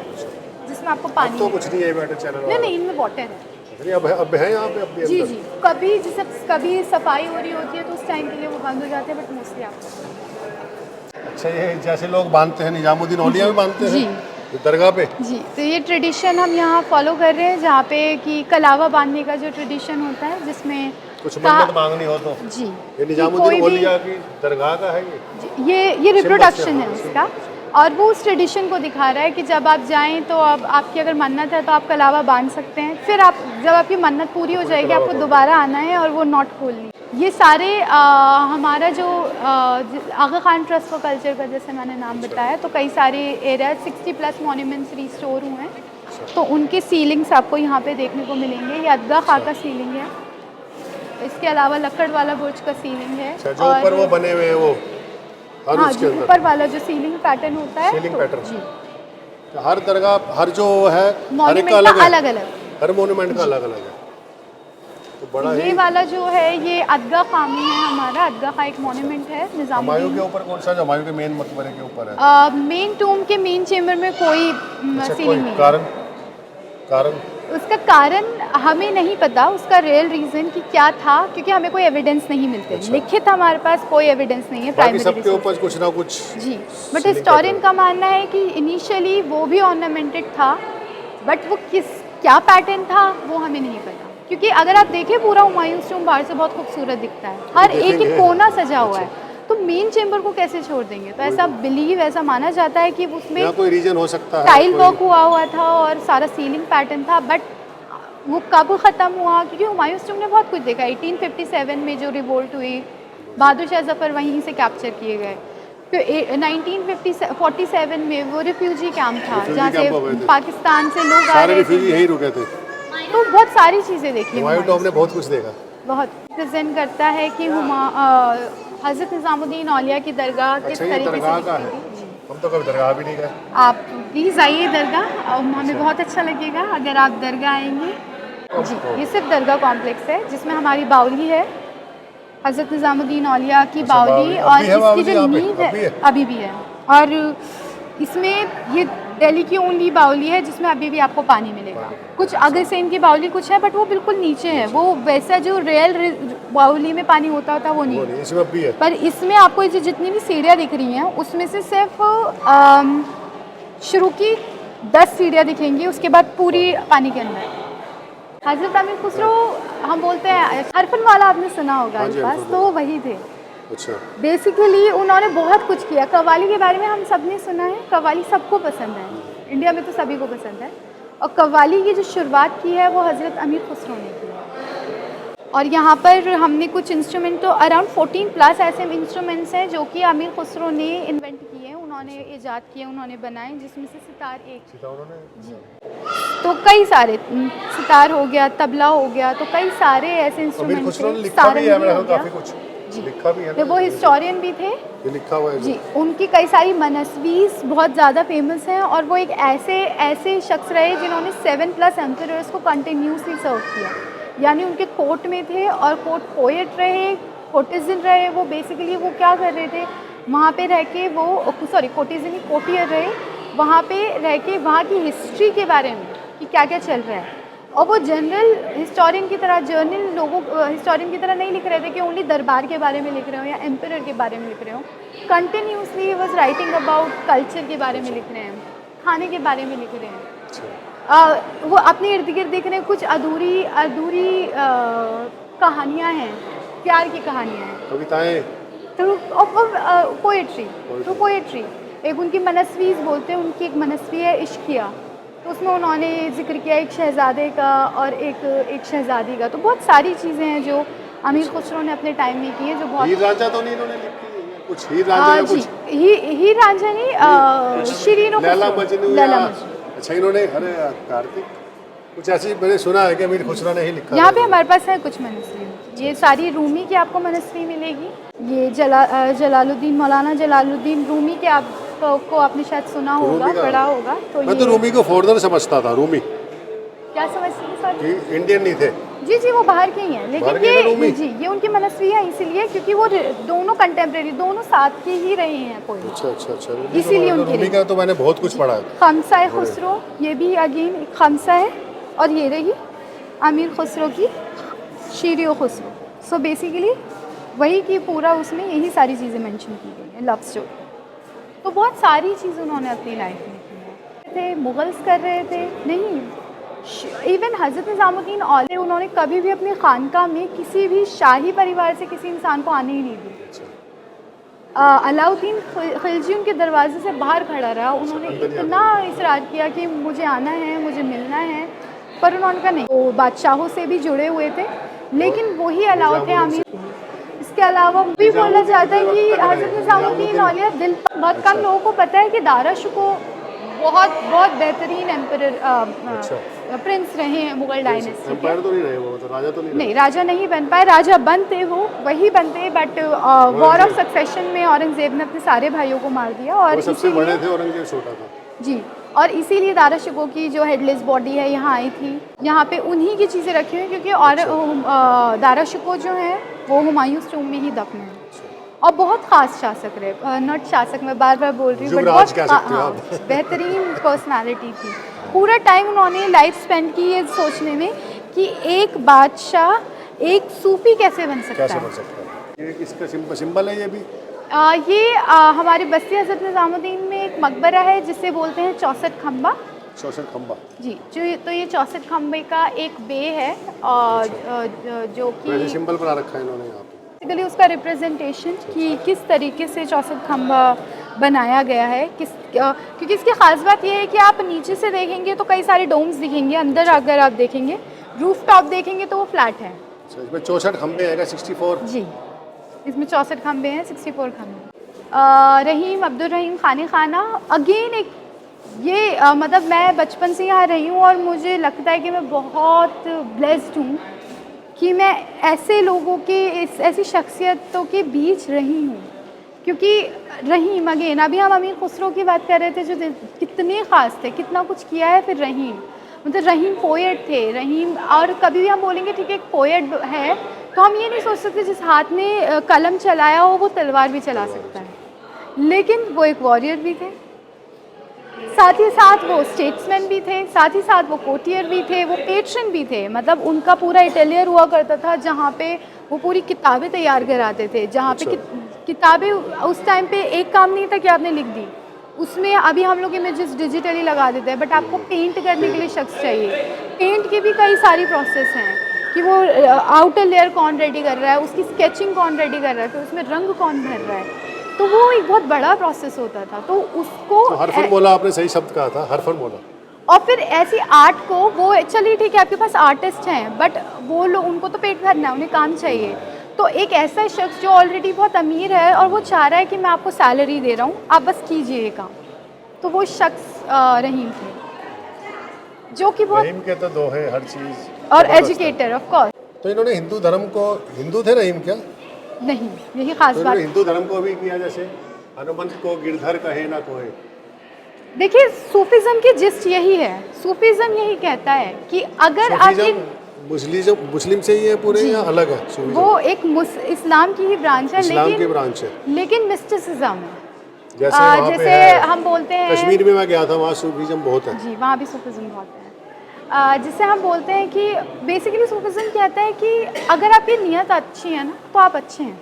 जिसमें आपको पानी तो कुछ नहीं है वाटर चैनल। नहीं, इनमें वाटर है। नहीं, अब है यहाँ पे, अब भी जी अंदर। जी, कभी जैसे कभी सफाई हो रही होती है तो उस टाइम के लिए वो बंद हो जाते हैं, बट मोस्टली आपको। अच्छा, ये जैसे लोग बांधते हैं, निजामुद्दीन औलिया भी बांधते हैं जी। ये दरगाह पे। जी, तो ये ट्रेडिशन हम यहाँ फॉलो कर रहे हैं, जहाँ पे कि कलावा बांधने का जो ट्रेडिशन होता है जिसमें कुछ मन्नत मांगनी हो तो। जी, ये निजामुद्दीन औलिया की दरगाह का है ये। ये रिप्रोडक्शन है उसका, और वो उस ट्रेडिशन को दिखा रहा है कि जब आप जाएं तो अब आपकी अगर मन्नत है तो आप कलावा बांध सकते हैं, फिर आप जब आपकी मन्नत पूरी हो जाएगी आपको दोबारा आना है और वो नॉट खोलनी। ये सारे हमारा जो आगा खान ट्रस्ट फॉर कल्चर का जैसे मैंने नाम बताया, तो कई सारे एरिया 60+ मॉन्यूमेंट्स रिस्टोर हुए हैं, तो उनके सीलिंग्स आपको यहाँ पे देखने को मिलेंगे। ये अदगा खां का सीलिंग है, इसके अलावा लकड़ वाला बुर्ज का सीलिंग है। अच्छा, जो ऊपर वो बने हुए हैं वो हर हाँ, उसके जो अंदर ऊपर वाला जो सीलिंग पैटर्न होता है, सीलिंग तो पैटर्न। जी, तो हर दरगाह, हर जो है हर एक का मॉन्यूमेंट अलग का है, अलग अलग। हर मोन्यूमेंट का अलग अलग है। तो बड़ा ये ही। वाला जो है ये अदगा खां में है हमारा। अदगा खां एक मॉन्यूमेंट है हुमायूं निजामुद्दीन। के ऊपर कौन सा, जो हुमायूं के मेन मकबरे के ऊपर है? मेन टूम के मेन चेम्बर में कोई अच्छा, सीलिंग कोई नहीं है। कारण उसका कारण हमें नहीं पता, उसका रियल रीज़न कि क्या था, क्योंकि हमें कोई एविडेंस नहीं मिलते। अच्छा। लिखित हमारे पास कोई एविडेंस नहीं है बाकी प्राइमरी सबके ऊपर कुछ ना कुछ। जी, बट सीलिंग हिस्टोरियन पैटर्न। का मानना है कि इनिशियली वो भी ऑर्नामेंटेड था, बट वो क्या पैटर्न था वो हमें नहीं पता, क्योंकि अगर आप देखें पूरा हुमायूं टूम बाहर से बहुत खूबसूरत दिखता है, हर एक देखेंगे। एक कोना सजा हुआ है, तो मेन चेम्बर को कैसे छोड़ देंगे? तो ऐसा बिलीव, ऐसा माना जाता है कि उसमें यहाँ कोई रीजन हो सकता है, टाइल कोई- वर्क हुआ हुआ था और सारा सीलिंग पैटर्न था, बट वो कब ख़त्म हुआ? क्योंकि हुमायूं टूम ने बहुत कुछ देखा। 1857 में जो रिवोल्ट हुई, बहादुर शाह जफ़र वहीं से कैप्चर किए गए। फिर 1947 में वो रिफ्यूजी कैंप था रिफ्यूजी जहाँ कैंप हो गए से थे। पाकिस्तान से लोग आ सारे रहे रिफ्यूजी थे, यही रुके थे। तो बहुत सारी चीज़ें देखी। हुमायूं टॉम ने बहुत कुछ देखा। बहुत प्रेजेंट करता है कि हज़रत निज़ामुद्दीन औलिया की दरगाह किस अच्छा, ये तरीके दरगाह से का दिखती है। थी। जी। हम तो कभी दरगाह भी नहीं गए। आप प्लीज़ आइए दरगाह, हमें बहुत अच्छा लगेगा अगर आप दरगाह आएंगे। जी, ये सिर्फ दरगाह कॉम्प्लेक्स है जिसमें हमारी बावली है, हज़रत निज़ामुद्दीन औलिया की अच्छा, बावली, बावली। और अभी है इसकी बावली जो यहाँ पे? नींव अभी है? है अभी भी है, और इसमें ये दिल्ली की ओनली बावली है जिसमें अभी भी आपको पानी मिलेगा। कुछ आगे से इनकी बावली कुछ है, बट वो बिल्कुल नीचे है, वो वैसा जो रियल बावली में पानी होता है वो नहीं वो है। नहीं, इसमें भी है। पर इसमें आपको ये जितनी भी सीढ़ियाँ दिख रही हैं उसमें से सिर्फ शुरू की 10 सीढ़ियाँ दिखेंगी, उसके बाद पूरी पानी के अंदर। हज़रत अमीर खुसरो, हम बोलते हैं अरफन वाला, आपने सुना होगा हाँ जी, अल्फाज, अरफन तो वो वही थे। अच्छा, बेसिकली उन्होंने बहुत कुछ किया। कव्वाली के बारे में हम सब ने सुना है, कव्वाली सबको पसंद है, इंडिया में तो सभी को पसंद है, और कव्वाली की जो शुरुआत की है वो हज़रत अमीर खुसरो ने की है। और यहाँ पर हमने कुछ इंस्ट्रूमेंट, तो अराउंड 14+ ऐसे इंस्ट्रूमेंट्स हैं जो कि अमीर खुसरो ने इन्वेंट किए हैं, उन्होंने ईजाद किए, उन्होंने बनाए, जिसमें से सितार एक। सीधा उन्होंने। जी, तो कई सारे, सितार हो गया, तबला हो गया, तो कई सारे ऐसे अमीर इंस्ट्रूमेंट खुसरो ने थे। लिखा भी है, सारंगी मेरे हो ख्याल गया। काफी कुछ जी, लिखा भी है तो ना। वो हिस्टोरियन भी थे। ये लिखा हुआ है जी, उनकी कई सारी मनस्वीस बहुत ज़्यादा फेमस हैं, और वो एक ऐसे शख्स रहे जिन्होंने 7+ एम्परर्स को कंटिन्यूसली सर्व किया, यानी उनके कोर्ट में थे, और कोर्ट पोएट रहे, कोर्टिजन रहे। वो बेसिकली वो क्या कर रहे थे, वहाँ पे रह के वो, सॉरी कोर्टिजन ही, कोर्टियर रहे, वहाँ पे रह के वहाँ की हिस्ट्री के बारे में कि क्या क्या चल रहा है, और वो जनरल हिस्टोरियन की तरह, हिस्टोरियन की तरह नहीं लिख रहे थे कि ओनली दरबार के बारे में लिख रहे हो या एम्परर के बारे में लिख रहे हो। Continuously was writing about culture के बारे में लिख रहे हैं, खाने के बारे में लिख रहे हैं। वो अपने इर्द गिर्द देख रहे हैं, कुछ अधूरी कहानियाँ हैं, प्यार की कहानियाँ हैं, कविताएं, तो पोएट्री। एक उनकी मनस्वीस बोलते हैं, उनकी एक मनस्वी है इश्किया, तो उसमें उन्होंने जिक्र किया एक शहज़ादे का और एक शहज़ादी का। तो बहुत सारी चीज़ें हैं जो अमीर खुसरो ने अपने टाइम में की है, जो बहुत। हीर रांझा तो नहीं इन्होंने लिखी है? कुछ हीर रांझा या कुछ हीर रांझा नहीं, शीरीन और लैला खुसरो। मजनू लैला या- मजनू। अच्छा, इन्होंने, अरे कार्तिक, कुछ ऐसी मैंने सुना है कि अमीर खुसरो ने ही लिखा यहाँ है। पे हमारे पास है कुछ मनसरी, ये सारी रूमी की आपको मनसरी मिलेगी। ये जलालुद्दीन, मौलाना जलालुद्दीन रूमी के आपको आपने शायद सुना होगा, रूमी का? पढ़ा होगा। तो मैं तो रूमी को फॉरेनर समझता था, रूमी क्या समझते हैं सर? कि इंडियन नहीं थे। जी जी, वो बाहर के ही हैं, लेकिन बाहर के हैं रूमी? जी ये उनकी मनसवी है इसीलिए क्योंकि वो दोनों कंटेम्प्रेरी, दोनों साथ के ही रहे हैं कोई। अच्छा अच्छा अच्छा, इसीलिए उनकी रूमी का तो मैंने बहुत कुछ पढ़ा है। खमसा खुसरो, ये भी अगेन एक खमसा है, और ये रही अमीर खुसरो की शीरियो खुसरो। सो बेसिकली वही की पूरा उसमें यही सारी चीज़ें मेंशन की गई है, लव स्टोरी। तो बहुत सारी चीज़ उन्होंने अपनी लाइफ में की है। थे मुगल्स कर रहे थे नहीं, इवन हज़रत निज़ामुद्दीन औली उन्होंने कभी भी अपनी खानका में किसी भी शाही परिवार से किसी इंसान को आने ही नहीं दिया। अलाउद्दीन खिलजी उनके दरवाजे से बाहर खड़ा रहा, उन्होंने इतना इसरार किया कि मुझे आना है, मुझे मिलना है, पर उन्होंने कहा नहीं। वो बादशाहों से भी जुड़े हुए थे, लेकिन वही अलाउ थे आमिर। इसके अलावा भी बोला जाता है कि हज़रत निज़ामुद्दीन औलिया दिल, बहुत कम लोगों को पता है कि दाराश को बहुत बहुत बेहतरीन प्रिंस रहे हैं मुगल डायनेस्टी के। तो नहीं रहे वो, तो राजा तो नहीं, राजा नहीं बन पाए, राजा बनते वो वही बनते, बट वॉर ऑफ सक्सेशन में औरंगजेब ने अपने सारे भाइयों को मार दिया, और सबसे बड़े थे, औरंगजेब छोटा था जी। और इसीलिए दारा शिकोह की जो हेडलेस बॉडी है यहाँ आई थी, यहाँ पे उन्हीं की चीज़ें रखी हुई क्योंकि और दारा शिकोह जो है वो हुमायूं टूम में ही दफन है। और बहुत ख़ास शासक रहे, नॉट शासक, मैं बार बार बोल रही हूँ, बट बहुत बेहतरीन पर्सनालिटी थी। पूरा टाइम उन्होंने लाइफ स्पेंड की ये सोचने में कि एक बादशाह एक सूफी कैसे बन सकता है। ये किसका सिंबल है ये भी? हमारे बस्ती हज़रत निज़ामुद्दीन में एक मकबरा है जिसे बोलते हैं 64 खम्बा। 64 खम्बा जी, तो ये 64 खम्बे का एक बे है, और जो कि सिंबल बना रखा है इन्होंने यहाँ पे। बेसिकली उसका रिप्रेजेंटेशन कि किस तरीके से 64 खम्बा बनाया गया है, क्योंकि इसकी ख़ास बात यह है कि आप नीचे से देखेंगे तो कई सारे डोम्स दिखेंगे, अंदर अगर आप देखेंगे रूफ टॉप देखेंगे तो वो फ्लैट है। इसमें 64 खम्बे आएगा, 64 जी, इसमें 64 खम्बे हैं, 64 खम्बे। रहीम अब्दुल रहीम खानी खाना अगेन एक ये मतलब मैं बचपन से यहाँ रही हूँ और मुझे लगता है कि मैं बहुत ब्लेस्ड हूँ कि मैं ऐसे लोगों के ऐसी शख्सियतों के बीच रही हूँ, क्योंकि रहीम अगेन अभी हम अमीर खुसरो की बात कर रहे थे जो कितने ख़ास थे, कितना कुछ किया है। फिर रहीम मतलब रहीम पोएट थे, रहीम, और कभी भी हम बोलेंगे ठीक है एक पोएट है तो हम ये नहीं सोच सकते जिस हाथ ने कलम चलाया हो वो तलवार भी चला सकता है, लेकिन वो एक वॉरियर भी थे, साथ ही साथ वो स्टेट्समैन भी थे, साथ ही साथ वो कोटियर भी थे, वो पेट्रन भी थे। मतलब उनका पूरा एटेलियर हुआ करता था जहाँ पे वो पूरी किताबें तैयार कराते थे, जहाँ पे किताबें उस टाइम पे एक काम नहीं था कि आपने लिख दी, उसमें अभी हम लोग इमेजेस डिजिटली लगा देते हैं, बट आपको पेंट करने के लिए शख्स चाहिए। पेंट की भी कई सारी प्रोसेस हैं कि वो आउटर लेयर कौन रेडी कर रहा है, उसकी स्केचिंग कौन रेडी कर रहा है, फिर उसमें रंग कौन भर रहा है, तो वो एक बहुत बड़ा प्रोसेस होता था। तो उसको तो हरफन बोला आपने, सही शब्द कहा था, हरफन बोला। और फिर ऐसी आर्ट को वो चलिए ठीक है आपके पास आर्टिस्ट हैं, बट वो लोग उनको तो पेट भरना है, उन्हें काम चाहिए। तो एक ऐसा शख्स जो ऑलरेडी बहुत अमीर है और वो चाह रहा है कि मैं आपको सैलरी दे रहा हूँ, आप बस कीजिए ये काम, तो वो शख्स रहीम थे, जो कि बहुत रहीम के तो दो है हर चीज़, और एजुकेटर ऑफ कोर्स। तो इन्होंने हिंदू धर्म को, हिंदू थे रहीम क्या? नहीं, यही खास तो बात। हिंदू धर्म को भी किया, जैसे हनुमंत को गिरधर कहे ना कोई। देखिए सूफीज़म की जिस्ट यही है, सूफीज़म यही कहता है कि अगर आप मुस्लिम से ही है पूरे या अलग है? वो एक इस्लाम की ही ब्रांच है, इस्लाम की ब्रांच है, लेकिन मिस्टिसिज्म है। जैसे हम बोलते हैं कश्मीर में मैं गया था, वहाँ सूफीज़म बहुत है। जी, वहाँ भी सूफीज़म बहुत है। जिससे हम बोलते हैं कि बेसिकली सूफीज़म कहता है कि अगर आपकी नीयत अच्छी है ना तो आप अच्छे हैं।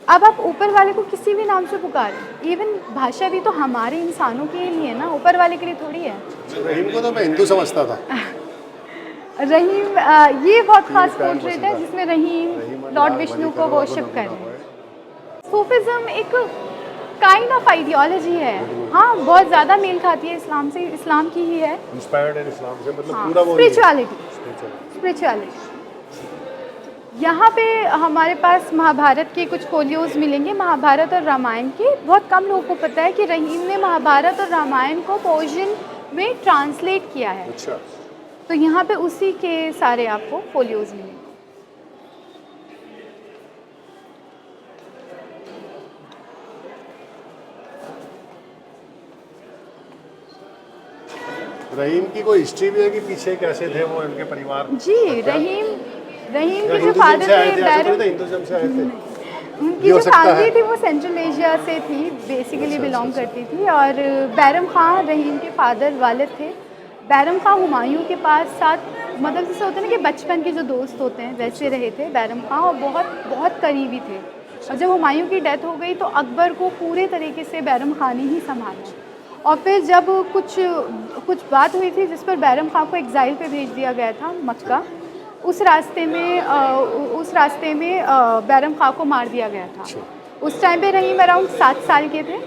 अब आप ऊपर वाले को किसी भी नाम से पुकारें, इवन भाषा भी तो हमारे इंसानों के लिए ना, ऊपर वाले के लिए थोड़ी है। रहीम को तो मैं हिंदू समझता था। रहीम ये बहुत खास पोर्ट्रेट है जिसमें रहीम लॉर्ड विष्णु को वर्शिप कर रहे हैं। सूफीज़म एक काइंड ऑफ आइडियोलॉजी है, हाँ बहुत ज़्यादा मेल खाती है इस्लाम से, इस्लाम की ही है, इंस्पायर्ड है इस्लाम से, मतलब हाँ, पूरा वो स्पिरिचुअलिटी। यहाँ पे हमारे पास महाभारत के कुछ फोलियोज मिलेंगे, महाभारत और रामायण के। बहुत कम लोगों को पता है कि रहीम ने महाभारत और रामायण को पर्शियन में ट्रांसलेट किया है। अच्छा। तो यहाँ पे उसी के सारे आपको फोलियोज मिलेंगे। रहीम की कोई हिस्ट्री भी है कि पीछे कैसे थे वो, उनके परिवार? जी, रहीम के जो हिंदुइज्म फादर से आए थे, थे ऐसा थोड़ी था हिंदुइज्म से आए थे। उनकी ये हो जो सकता फैमिली है। थी वो सेंट्रल एशिया से थी, बेसिकली अच्छा, बिलोंग अच्छा, करती थी। और बैरम खां रहीम के फादर वालिद थे। बैरम खां हुमायूं के पास साथ, मतलब जैसे होता है ना कि बचपन के जो दोस्त होते हैं वैसे रहे थे बैरम खां, और बहुत बहुत करीबी थे। और जब हुमायूं की डेथ हो गई तो अकबर को पूरे तरीके से बैरम खां ने ही संभाला। और फिर जब कुछ बात हुई थी जिस पर बैरम खां को एग्ज़ाइल पे भेज दिया गया था मक्का, उस रास्ते में बैरम खां को मार दिया गया था। उस टाइम पे रहीम अराउंड 7 साल के थे।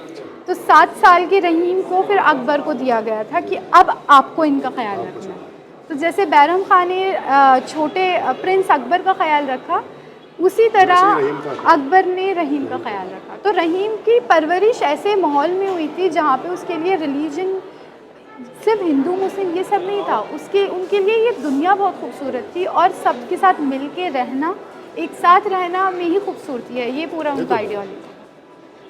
तो 7 साल के रहीम को फिर अकबर को दिया गया था कि अब आपको इनका ख्याल रखना है। तो जैसे बैरम खां ने छोटे प्रिंस अकबर का ख्याल रखा, उसी तरह अकबर ने रहीम का ख्याल रखा। तो रहीम की परवरिश ऐसे माहौल में हुई थी जहाँ पे उसके लिए रिलीजन सिर्फ हिंदू मुस्लिम ये सब नहीं था, उनके लिए ये दुनिया बहुत खूबसूरत थी, और सबके साथ मिल के रहना, एक साथ रहना में ही खूबसूरती है। ये पूरा उनका आइडियोलॉजी था,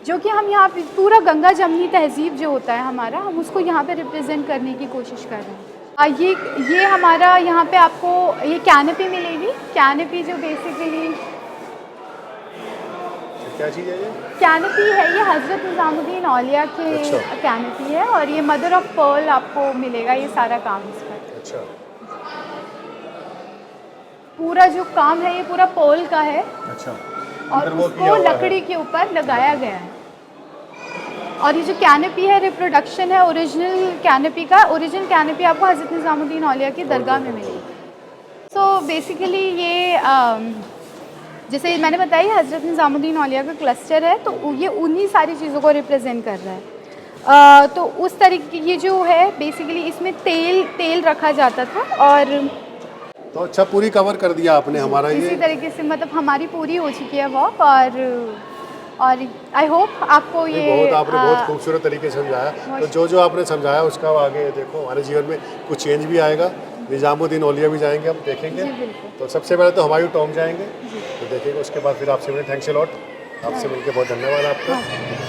जो कि हम यहाँ पे पूरा गंगा जमनी तहजीब जो होता है हमारा, हम उसको यहाँ पे रिप्रेजेंट करने की कोशिश कर रहे हैं। ये हमारा यहाँ पे आपको ये कैनपी मिलेगी। कैनपी जो बेसिकली क्या चीज़ है ये? कैनपी है, ये हज़रत निज़ामुद्दीन औलिया के अच्छा। कैनपी है, और ये मदर ऑफ पर्ल आपको मिलेगा। ये सारा काम इस पर, अच्छा, पूरा जो काम है ये पूरा पर्ल का है, अच्छा। और अंदर वो किया उसको हुआ है। लकड़ी के ऊपर लगाया गया है। और ये जो कैनपी है रिप्रोडक्शन है ओरिजिनल कैनपी का। ओरिजिनल कैनपी आपको हज़रत निज़ामुद्दीन औलिया की दरगाह में मिलेगी। सो बेसिकली ये जैसे मैंने बताया हज़रत निज़ामुद्दीन औलिया का क्लस्टर है, तो ये उन्हीं सारी चीज़ों को रिप्रेजेंट कर रहा है। तो उस तरीके ये जो है बेसिकली इसमें तेल रखा जाता था। और तो अच्छा, पूरी कवर कर दिया आपने हमारा इसी ये। तरीके से मतलब हमारी पूरी हो चुकी है वॉक। और आई होप आपको ये बहुत आपने बहुत खूबसूरत तरीके से समझाया। तो जो आपने समझाया उसका आगे देखो हमारे जीवन में कुछ चेंज भी आएगा। निज़ामुद्दीन औलिया भी जाएंगे, हम देखेंगे। जी, बिल्कुल। तो सबसे पहले तो हुमायूं टॉम्ब जाएंगे, तो देखेंगे। उसके बाद फिर आपसे मिले। थैंक्स अ लॉट, आपसे मिलकर बहुत धन्यवाद आपका।